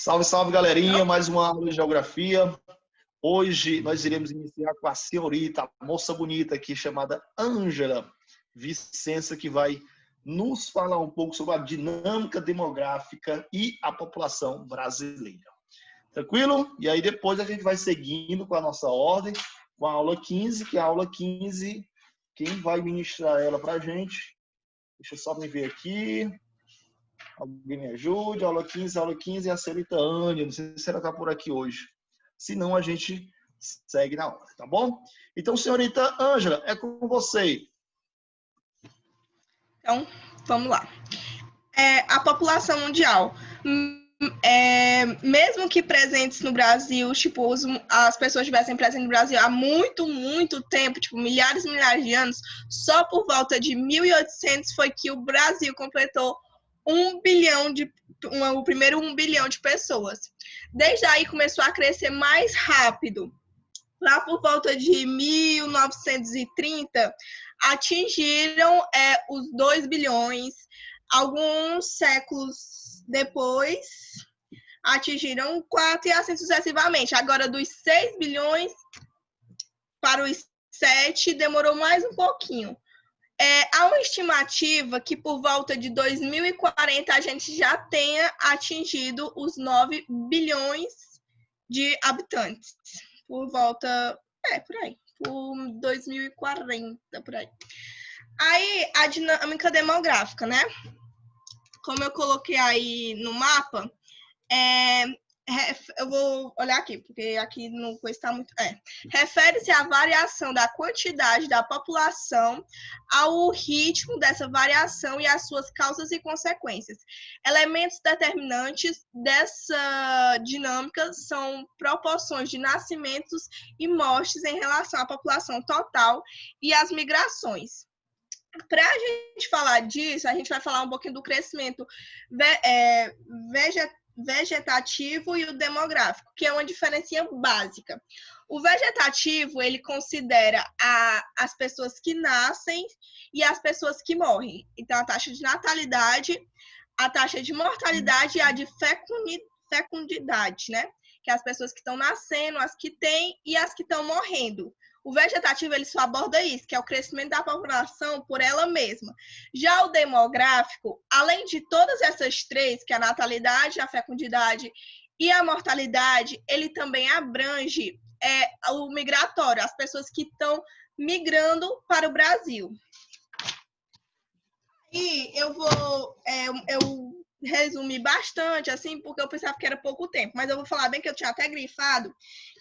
Salve, salve, galerinha! Mais uma aula de geografia. Hoje nós iremos iniciar com a senhorita, a moça bonita aqui, chamada Ângela Vicença, que vai nos falar um pouco sobre a dinâmica demográfica e a população brasileira. Tranquilo? E aí depois a gente vai seguindo com a nossa ordem, com a aula 15, que é a aula 15, quem vai ministrar ela para a gente? Deixa eu só me ver aqui. Alguém me ajude. Aula 15 é a senhorita Ângela. Não sei se ela está por aqui hoje. Se não, a gente segue na hora, tá bom? Então, senhorita Ângela, é com você. Então, vamos lá. A população mundial, mesmo que presentes no Brasil, tipo, as pessoas estivessem presentes no Brasil há muito, muito tempo, tipo, milhares e milhares de anos, só por volta de 1800 foi que o Brasil completou o primeiro 1 bilhão de pessoas. Desde aí começou a crescer mais rápido. Lá por volta de 1930, atingiram os 2 bilhões. Alguns séculos depois, atingiram 4 e assim sucessivamente. Agora, dos 6 bilhões para os 7, demorou mais um pouquinho. Há uma estimativa que por volta de 2040 a gente já tenha atingido os 9 bilhões de habitantes. Por volta, por aí, por 2040, por aí. Aí, a dinâmica demográfica, né? Como eu coloquei aí no mapa, eu vou olhar aqui, porque aqui no coisa está muito... Refere-se à variação da quantidade da população, ao ritmo dessa variação e às suas causas e consequências. Elementos determinantes dessa dinâmica são proporções de nascimentos e mortes em relação à população total e às migrações. Para a gente falar disso, a gente vai falar um pouquinho do crescimento vegetativo e o demográfico, que é uma diferença básica. O vegetativo, ele considera as pessoas que nascem e as pessoas que morrem. Então, a taxa de natalidade, a taxa de mortalidade e a de fecundidade, né? Que é as pessoas que estão nascendo, as que têm e as que estão morrendo. O vegetativo, ele só aborda isso, que é o crescimento da população por ela mesma. Já o demográfico, além de todas essas três, que é a natalidade, a fecundidade e a mortalidade, ele também abrange o migratório, as pessoas que estão migrando para o Brasil. E eu vou... resumi bastante, assim, porque eu pensava que era pouco tempo, mas eu vou falar bem que eu tinha até grifado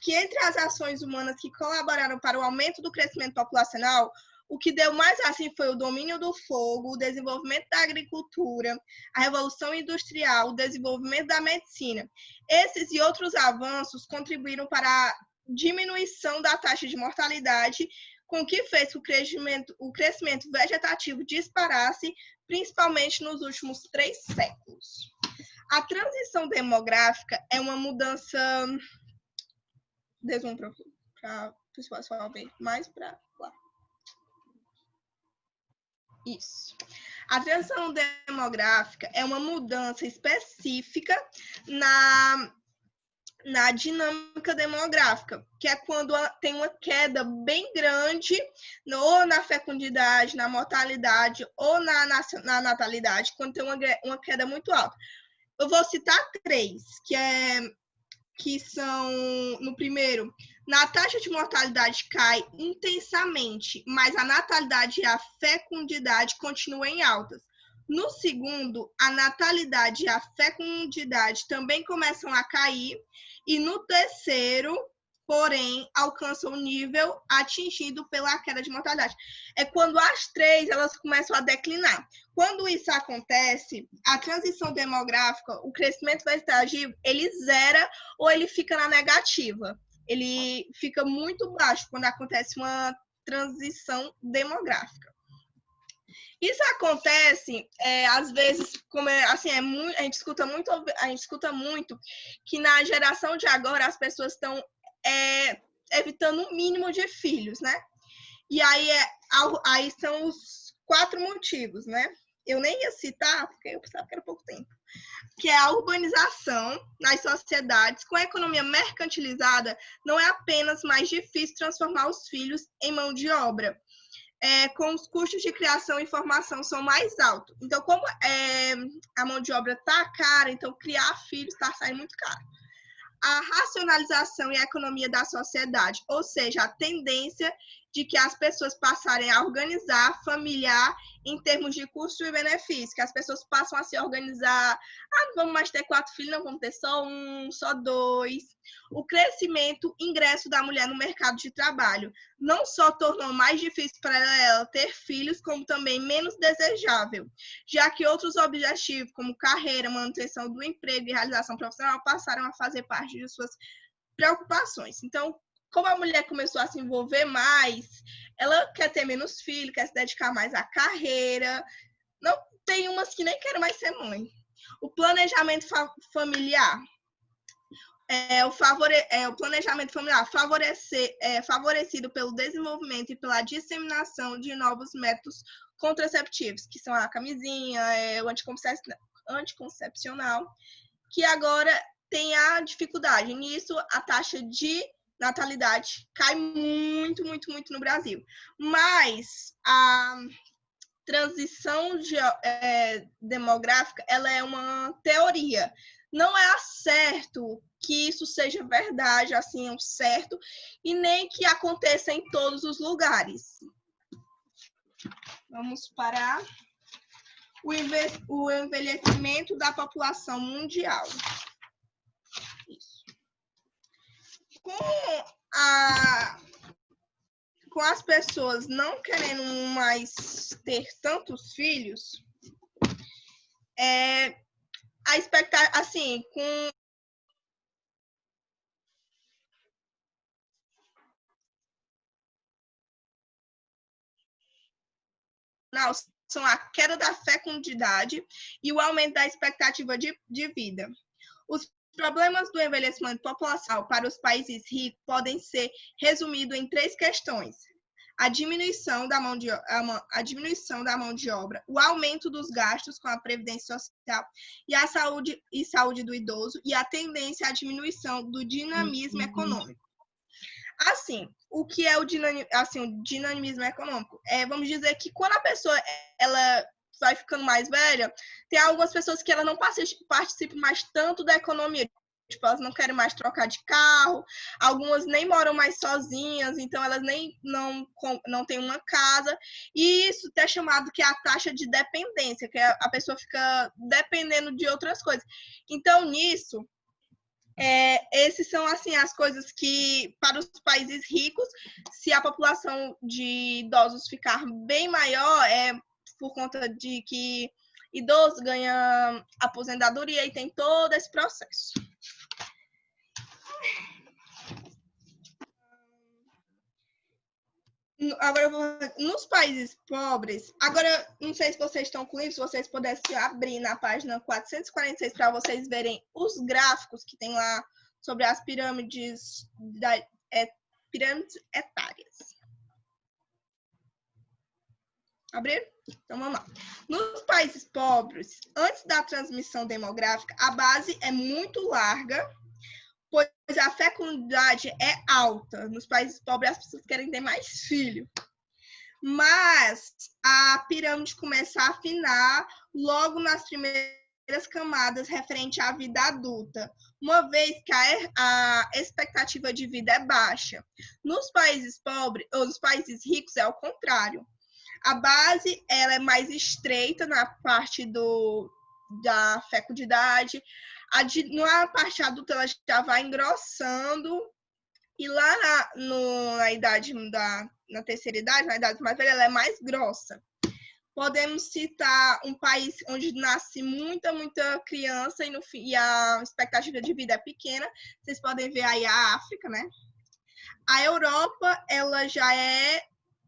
que entre as ações humanas que colaboraram para o aumento do crescimento populacional, o que deu mais assim foi o domínio do fogo, o desenvolvimento da agricultura, a revolução industrial, o desenvolvimento da medicina. Esses e outros avanços contribuíram para a diminuição da taxa de mortalidade, com que fez que o crescimento vegetativo disparasse, principalmente nos últimos 3 séculos. A transição demográfica é uma mudança... para o pessoal ver mais para lá. Isso. A transição demográfica é uma mudança específica na dinâmica demográfica, que é quando tem uma queda bem grande ou na fecundidade, na mortalidade ou na natalidade, quando tem uma queda muito alta. Eu vou citar 3, que são, no primeiro, na taxa de mortalidade cai intensamente, mas a natalidade e a fecundidade continuam em altas. No segundo, a natalidade e a fecundidade também começam a cair, e no terceiro, porém, alcançam o nível atingido pela queda de mortalidade. É quando as 3 elas começam a declinar. Quando isso acontece, a transição demográfica, o crescimento vegetativo, ele zera ou ele fica na negativa. Ele fica muito baixo quando acontece uma transição demográfica. Isso acontece, às vezes, como a gente escuta muito que na geração de agora as pessoas estão evitando o mínimo de filhos, né? E aí são os 4 motivos, né? Eu nem ia citar, porque eu pensava que era pouco tempo. que é a urbanização nas sociedades. Com a economia mercantilizada, não é apenas mais difícil transformar os filhos em mão de obra, com os custos de criação e formação são mais altos. Então, como a mão de obra está cara, então criar filhos está saindo muito caro. A racionalização e a economia da sociedade, ou seja, a tendência de que as pessoas passarem a organizar familiar em termos de custo e benefício, que as pessoas passam a se organizar, não vamos mais ter 4 filhos, não vamos ter só 1, só 2. O crescimento, ingresso da mulher no mercado de trabalho, não só tornou mais difícil para ela ter filhos, como também menos desejável, já que outros objetivos, como carreira, manutenção do emprego e realização profissional, passaram a fazer parte de suas preocupações. Então, como a mulher começou a se envolver mais, ela quer ter menos filhos, quer se dedicar mais à carreira. Não, tem umas que nem querem mais ser mãe. O planejamento familiar. O planejamento familiar favorecido pelo desenvolvimento e pela disseminação de novos métodos contraceptivos, que são a camisinha, o anticoncepcional, que agora tem a dificuldade. Nisso, a taxa de natalidade cai muito, muito, muito no Brasil. Mas a transição demográfica, ela é uma teoria. Não é certo que isso seja verdade, assim, é certo, e nem que aconteça em todos os lugares. Vamos para o envelhecimento da população mundial. Isso. Com as pessoas não querendo mais ter tantos filhos, a expectativa, assim, com são a queda da fecundidade e o aumento da expectativa de vida. Os problemas do envelhecimento populacional para os países ricos podem ser resumidos em 3 questões: a diminuição da mão de obra, o aumento dos gastos com a previdência social e a saúde do idoso, e a tendência à diminuição do dinamismo econômico. Assim, o que é o dinamismo econômico? Vamos dizer que quando a pessoa ela vai ficando mais velha, tem algumas pessoas que ela não participam mais tanto da economia. Tipo, elas não querem mais trocar de carro, algumas nem moram mais sozinhas, então elas não têm uma casa. E isso é chamado que é a taxa de dependência, que a pessoa fica dependendo de outras coisas. Então, nisso, esses são assim as coisas que, para os países ricos, se a população de idosos ficar bem maior, por conta de que idoso ganha aposentadoria e tem todo esse processo. Agora, nos países pobres, agora, não sei se vocês estão com isso, se vocês pudessem abrir na página 446 para vocês verem os gráficos que tem lá sobre as pirâmides etárias. Abrir? Então, vamos lá. Nos países pobres, antes da transmissão demográfica, a base é muito larga, pois a fecundidade é alta. Nos países pobres, as pessoas querem ter mais filhos. Mas a pirâmide começa a afinar logo nas primeiras camadas referente à vida adulta, uma vez que a expectativa de vida é baixa. Nos países pobres, ou nos países ricos, é o contrário. A base ela é mais estreita na parte da fecundidade. Na parte adulta, ela já vai engrossando. E lá na idade na terceira idade, na idade mais velha, ela é mais grossa. Podemos citar um país onde nasce muita criança e a expectativa de vida é pequena. Vocês podem ver aí a África, né? A Europa, ela já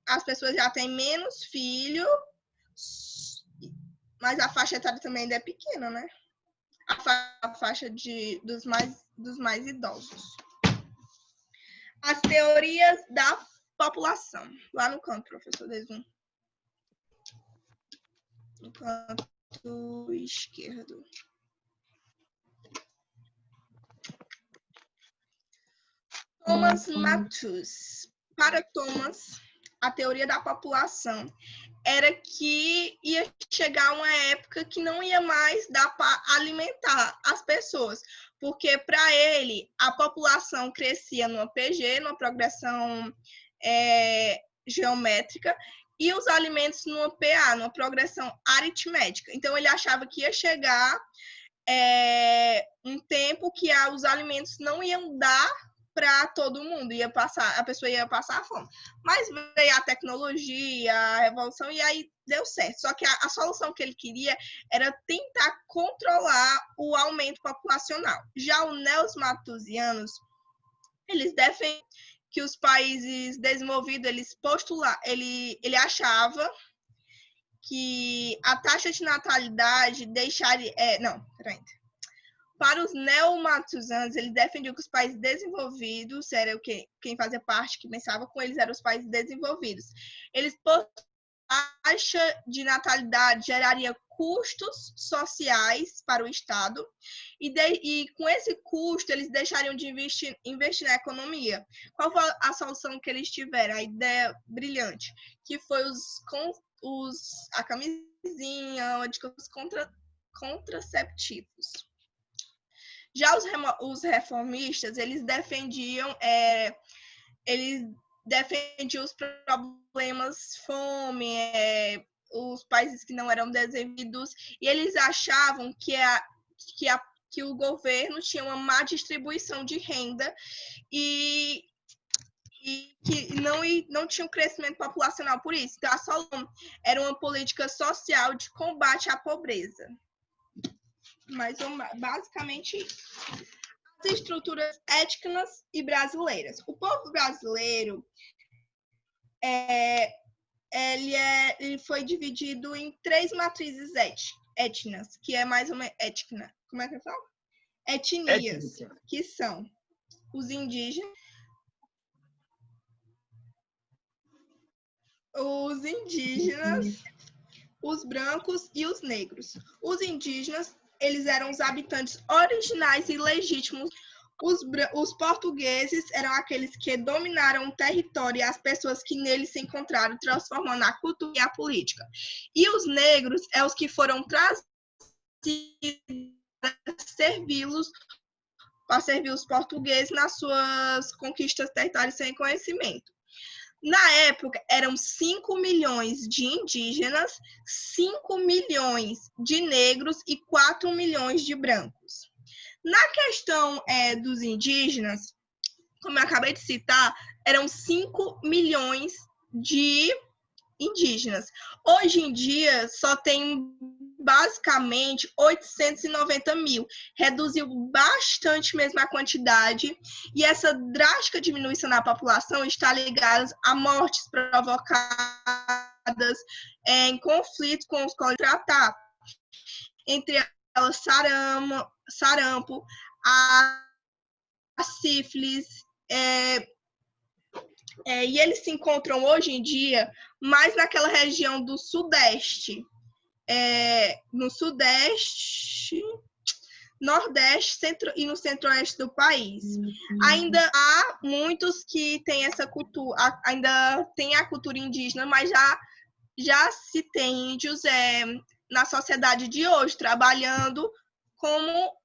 as pessoas já têm menos filhos, mas a faixa etária também ainda é pequena, né? A faixa dos mais idosos. As teorias da população. Lá no canto, professor Desum. No canto esquerdo. Thomas Malthus. Para Thomas, a teoria da população era que ia chegar uma época que não ia mais dar para alimentar as pessoas, porque para ele a população crescia numa PG, numa progressão geométrica, e os alimentos numa PA, numa progressão aritmética. Então ele achava que ia chegar um tempo que os alimentos não iam dar para todo mundo, a pessoa ia passar fome. Mas veio a tecnologia, a revolução, e aí deu certo. Só que a solução que ele queria era tentar controlar o aumento populacional. Já os neomalthusianos, eles defendem que os países desenvolvidos, ele achava que a taxa de natalidade deixaria... Para os neomalthusianos, eles defendiam que os países desenvolvidos, era quem fazia parte, que pensava com eles, eram os países desenvolvidos. Eles, por taxa de natalidade, geraria custos sociais para o Estado, e com esse custo, eles deixariam de investir na economia. Qual foi a solução que eles tiveram? A ideia brilhante, que foi a camisinha, os contraceptivos. Já os reformistas, eles defendiam os problemas fome, os países que não eram desenvolvidos, e eles achavam que o governo tinha uma má distribuição de renda e que não tinha um crescimento populacional por isso. Então, a solução era uma política social de combate à pobreza. Mas basicamente as estruturas étnicas e brasileiras. O povo brasileiro ele foi dividido em 3 matrizes étnicas, que é mais uma étnica. Como é que eu falo? Etnias, que são os indígenas, os brancos e os negros. Os indígenas, eles eram os habitantes originais e legítimos. Os portugueses eram aqueles que dominaram o território e as pessoas que nele se encontraram, transformando a cultura e a política. E os negros os que foram trazidos para servir os portugueses nas suas conquistas territoriais sem conhecimento. Na época, eram 5 milhões de indígenas, 5 milhões de negros e 4 milhões de brancos. Na questão dos indígenas, como eu acabei de citar, eram 5 milhões de indígenas. Hoje em dia, só tem basicamente 890 mil. Reduziu bastante mesmo a quantidade, e essa drástica diminuição na população está ligada a mortes provocadas em conflitos com os quais tratar. Entre elas, sarampo, a sífilis, e eles se encontram hoje em dia mais naquela região do Sudeste, no Sudeste, Nordeste e no Centro-Oeste do país. Ainda há muitos que têm essa cultura, ainda tem a cultura indígena, mas já se tem índios na sociedade de hoje, trabalhando como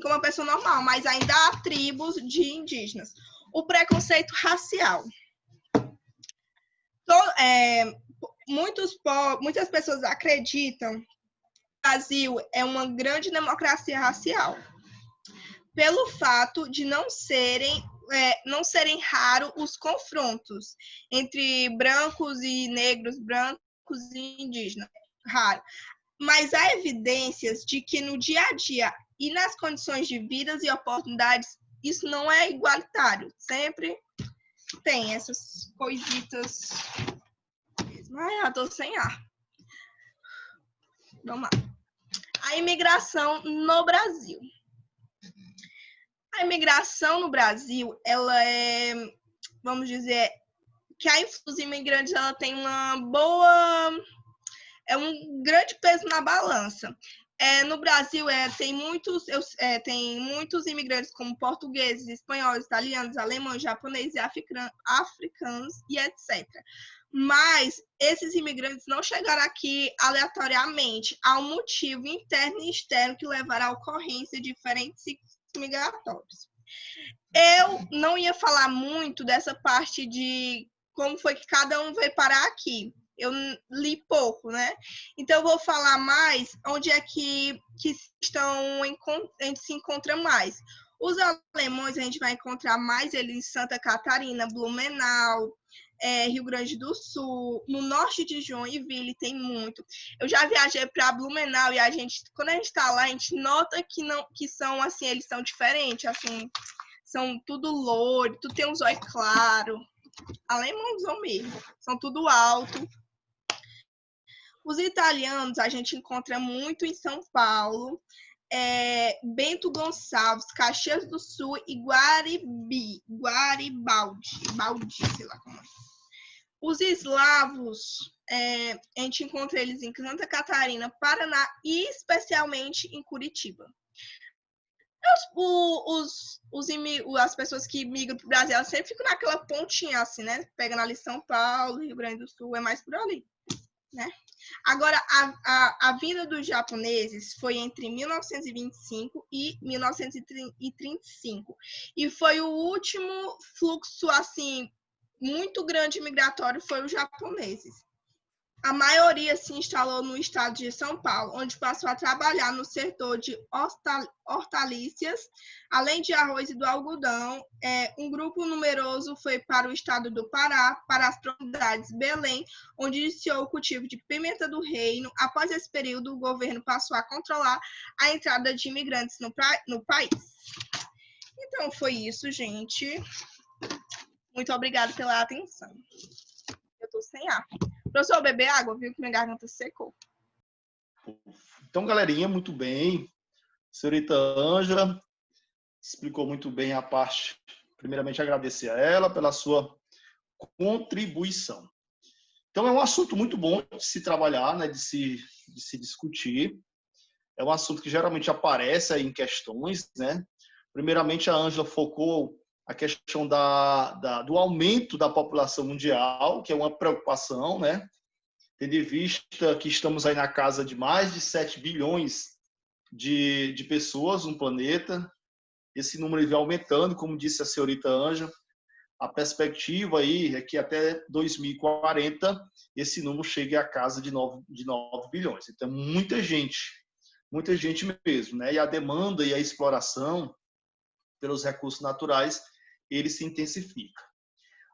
uma pessoa normal, mas ainda há tribos de indígenas. O preconceito racial. Muitas pessoas acreditam que o Brasil é uma grande democracia racial, pelo fato de não serem raros os confrontos entre brancos e negros, brancos e indígenas. Raro. Mas há evidências de que no dia a dia e nas condições de vidas e oportunidades, isso não é igualitário. Sempre tem essas coisitas. Ai, eu tô sem ar. Vamos lá. A imigração no Brasil. A imigração no Brasil, ela vamos dizer, que a influência dos imigrantes, ela tem um grande peso na balança. No Brasil, tem muitos imigrantes como portugueses, espanhóis, italianos, alemães, japoneses, africanos e etc. Mas esses imigrantes não chegaram aqui aleatoriamente. Há um motivo interno e externo que levará à ocorrência de diferentes ciclos migratórios. Eu não ia falar muito dessa parte de como foi que cada um veio parar aqui. Eu li pouco, né? Então, eu vou falar mais onde é que a gente se encontra mais. Os alemães, a gente vai encontrar mais eles em Santa Catarina, Blumenau, Rio Grande do Sul, no norte de Joinville tem muito. Eu já viajei para Blumenau e quando a gente está lá, a gente nota que são assim, eles são diferentes, assim, são tudo loiro, tudo tem um zóio claro. Alemãozão mesmo, são tudo alto. Os italianos a gente encontra muito em São Paulo, Bento Gonçalves, Caxias do Sul e Garibaldi, sei lá como é. Os eslavos, a gente encontra eles em Santa Catarina, Paraná e especialmente em Curitiba. As pessoas que migram para o Brasil, elas sempre ficam naquela pontinha assim, né? Pegando ali São Paulo, Rio Grande do Sul, é mais por ali, né? Agora, a vinda dos japoneses foi entre 1925 e 1935. E foi o último fluxo, assim, muito grande migratório, foi os japoneses. A maioria se instalou no estado de São Paulo, onde passou a trabalhar no setor de hortaliças, além de arroz e do algodão. Um grupo numeroso foi para o estado do Pará, para as proximidades de Belém, onde iniciou o cultivo de pimenta do reino. Após esse período, o governo passou a controlar a entrada de imigrantes no país. Então, foi isso, gente. Muito obrigada pela atenção. Eu estou sem ar. Professor, beber água, viu que minha garganta secou. Então, galerinha, muito bem. Senhorita Ângela explicou muito bem a parte. Primeiramente, agradecer a ela pela sua contribuição. Então, é um assunto muito bom de se trabalhar, né, de se discutir. É um assunto que geralmente aparece aí em questões, né? Primeiramente, a Ângela focou a questão do aumento da população mundial, que é uma preocupação, né? Tendo em vista que estamos aí na casa de mais de 7 bilhões de pessoas no planeta, esse número vem aumentando, como disse a senhorita Ângela. A perspectiva aí é que até 2040 esse número chegue à casa de 9 bilhões. Então, muita gente mesmo, né? E a demanda e a exploração pelos recursos naturais, ele se intensifica.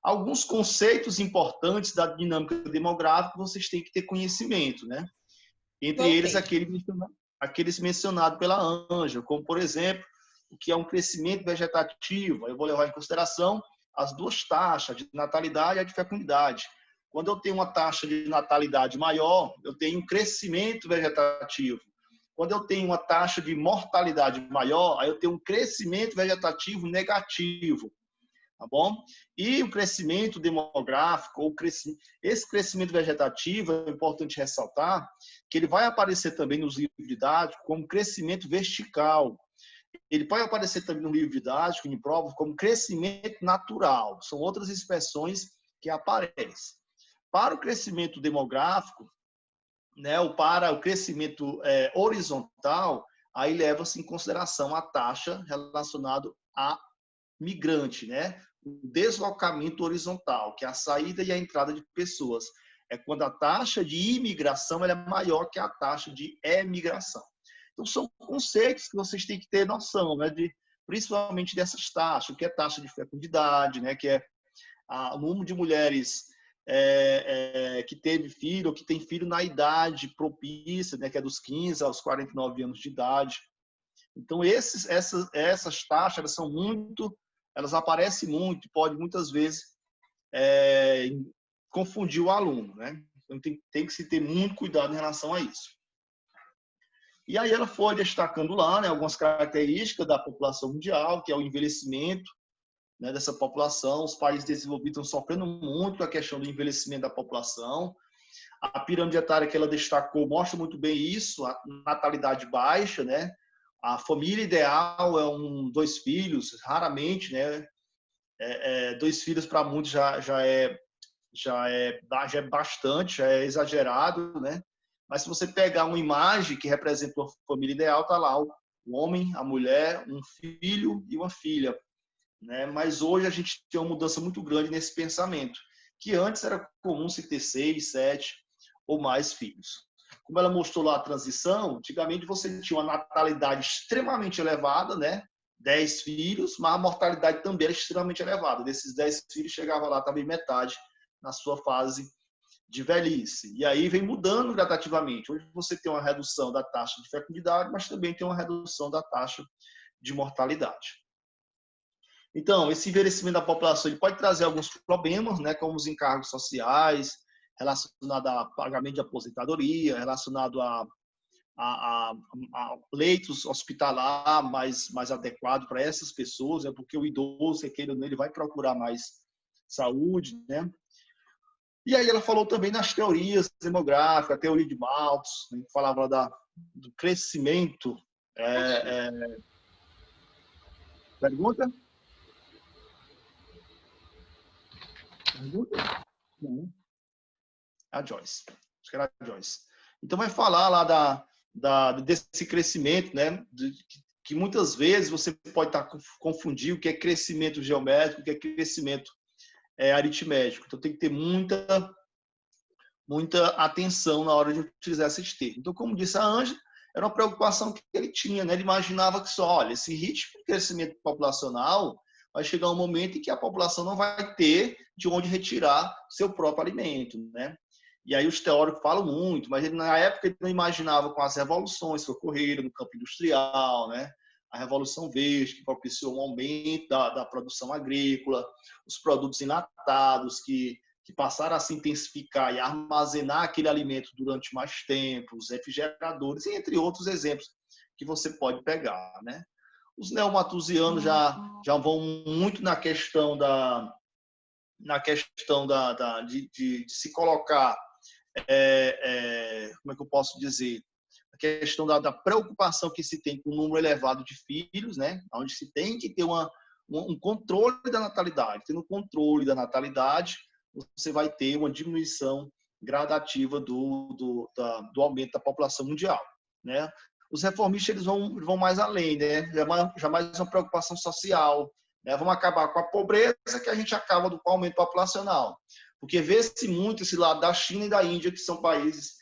Alguns conceitos importantes da dinâmica demográfica vocês têm que ter conhecimento, né? Entre eles, aqueles mencionados pela Ângela, como, por exemplo, o que é um crescimento vegetativo. Eu vou levar em consideração as duas taxas, de natalidade e a de fecundidade. Quando eu tenho uma taxa de natalidade maior, eu tenho um crescimento vegetativo. Quando eu tenho uma taxa de mortalidade maior, aí eu tenho um crescimento vegetativo negativo. Tá bom? E o crescimento demográfico, esse crescimento vegetativo, é importante ressaltar que ele vai aparecer também nos livros didáticos como crescimento vertical. Ele pode aparecer também no livro didático, em prova, como crescimento natural. São outras expressões que aparecem. Para o crescimento demográfico, né, ou para o crescimento horizontal, aí leva-se em consideração a taxa relacionada a migrante, né? O deslocamento horizontal, que é a saída e a entrada de pessoas. É quando a taxa de imigração ela é maior que a taxa de emigração. Então, são conceitos que vocês têm que ter noção, né? Principalmente dessas taxas, o que é taxa de fecundidade, né? Que é o número de mulheres que teve filho ou que tem filho na idade propícia, né? Que é dos 15 aos 49 anos de idade. Então, essas taxas elas aparecem muito e pode muitas vezes confundir o aluno, né? Então, tem que se ter muito cuidado em relação a isso. E aí ela foi destacando lá, né, algumas características da população mundial, que é o envelhecimento, né, dessa população. Os países desenvolvidos estão sofrendo muito com a questão do envelhecimento da população. A pirâmide etária que ela destacou mostra muito bem isso, a natalidade baixa, né? A família ideal é 2 filhos, raramente, né? 2 filhos para muitos já é bastante, já é exagerado, né? Mas se você pegar uma imagem que representa uma família ideal, tá lá o homem, a mulher, um filho e uma filha, né? Mas hoje a gente tem uma mudança muito grande nesse pensamento, que antes era comum se ter 6, 7 ou mais filhos. Como ela mostrou lá a transição, antigamente você tinha uma natalidade extremamente elevada, né? 10 filhos, mas a mortalidade também era extremamente elevada. Desses 10 filhos, chegava lá também metade na sua fase de velhice. E aí vem mudando gradativamente. Hoje você tem uma redução da taxa de fecundidade, mas também tem uma redução da taxa de mortalidade. Então, esse envelhecimento da população ele pode trazer alguns problemas, né, como os encargos sociais, relacionado a pagamento de aposentadoria, relacionado a leitos hospitalar mais adequado para essas pessoas, é porque o idoso, ele vai procurar mais saúde, né? E aí ela falou também nas teorias demográficas, a teoria de Malthus, né, que falava do crescimento. Pergunta? Pergunta? Não. A Joyce. Acho que era a Joyce. Então vai falar lá desse crescimento, né? Que muitas vezes você pode confundir o que é crescimento geométrico, o que é crescimento aritmético. Então tem que ter muita atenção na hora de utilizar esses termos. Então, como disse a Ângela, era uma preocupação que ele tinha, né? Ele imaginava que olha, esse ritmo de crescimento populacional vai chegar um momento em que a população não vai ter de onde retirar seu próprio alimento, né? E aí os teóricos falam muito, mas na época ele não imaginava com as revoluções que ocorreram no campo industrial, né? A Revolução Verde, que propiciou um aumento da produção agrícola, os produtos enlatados, que passaram a se intensificar e armazenar aquele alimento durante mais tempo, os refrigeradores, entre outros exemplos que você pode pegar, né? Os neomalthusianos já vão muito na questão de se colocar, como é que eu posso dizer, a questão da preocupação que se tem com um número elevado de filhos, né? Onde se tem que ter um controle da natalidade. Tendo controle da natalidade, você vai ter uma diminuição gradativa do aumento da população mundial, né? Os reformistas eles vão mais além, né? Já mais uma preocupação social, né? Vamos acabar com a pobreza que a gente acaba com o aumento populacional, porque vê-se muito esse lado da China e da Índia, que são países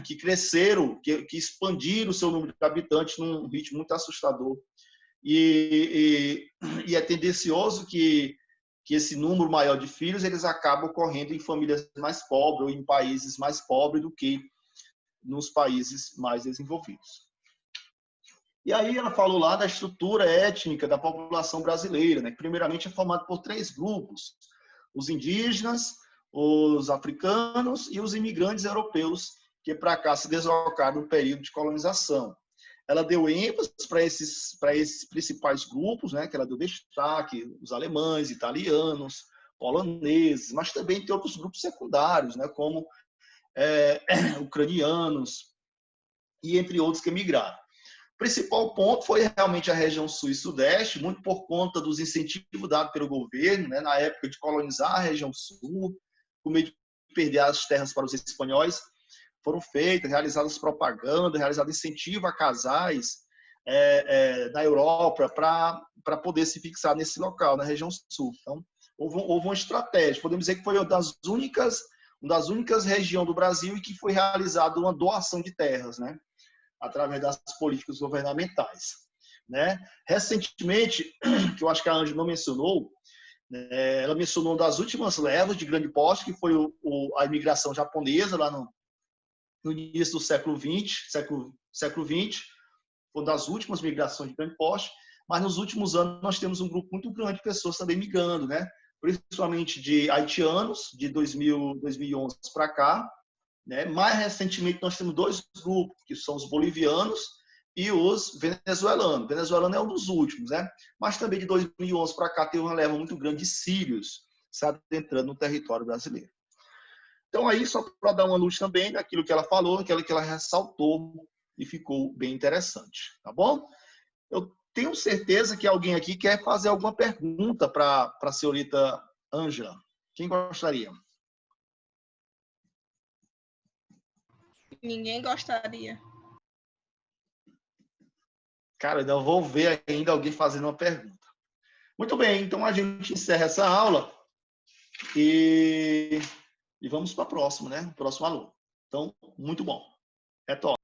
que cresceram, que expandiram o seu número de habitantes num ritmo muito assustador, e é tendencioso que esse número maior de filhos eles acabam ocorrendo em famílias mais pobres ou em países mais pobres do que nos países mais desenvolvidos. E aí ela falou lá da estrutura étnica da população brasileira, né? Que primeiramente é formada por 3 grupos: os indígenas, os africanos e os imigrantes europeus que para cá se deslocaram no período de colonização. Ela deu ênfase para esses principais grupos, né? Que ela deu destaque: os alemães, italianos, poloneses, mas também tem outros grupos secundários, né? Como ucranianos e entre outros que migraram. O principal ponto foi realmente a região sul e sudeste, muito por conta dos incentivos dados pelo governo, né, na época de colonizar a região sul, com medo de perder as terras para os espanhóis. Foram realizadas propagandas, realizado incentivo a casais na Europa para poder se fixar nesse local, na região sul. Então, houve uma estratégia. Podemos dizer que foi uma das únicas regiões do Brasil em que foi realizada uma doação de terras, né? Através das políticas governamentais, né? Recentemente, que eu acho que a Ângela não mencionou, ela mencionou uma das últimas levas de grande porte, que foi a imigração japonesa lá no início do século XX, foi uma das últimas migrações de grande porte, mas nos últimos anos nós temos um grupo muito grande de pessoas também migrando, né? Principalmente de haitianos, de 2011 para cá, né? Mais recentemente, nós temos 2 grupos, que são os bolivianos e os venezuelanos. O venezuelano é um dos últimos, né? Mas também de 2011 para cá tem uma leva muito grande de sírios se adentrando no território brasileiro. Então, aí, só para dar uma luz também daquilo que ela falou, aquilo que ela ressaltou e ficou bem interessante, tá bom? Eu tenho certeza que alguém aqui quer fazer alguma pergunta para a senhorita Ângela. Quem gostaria? Ninguém gostaria. Cara, ainda vou ver ainda alguém fazendo uma pergunta. Muito bem, então a gente encerra essa aula e vamos para a próxima, né? Próximo aluno. Então, muito bom. Retorno.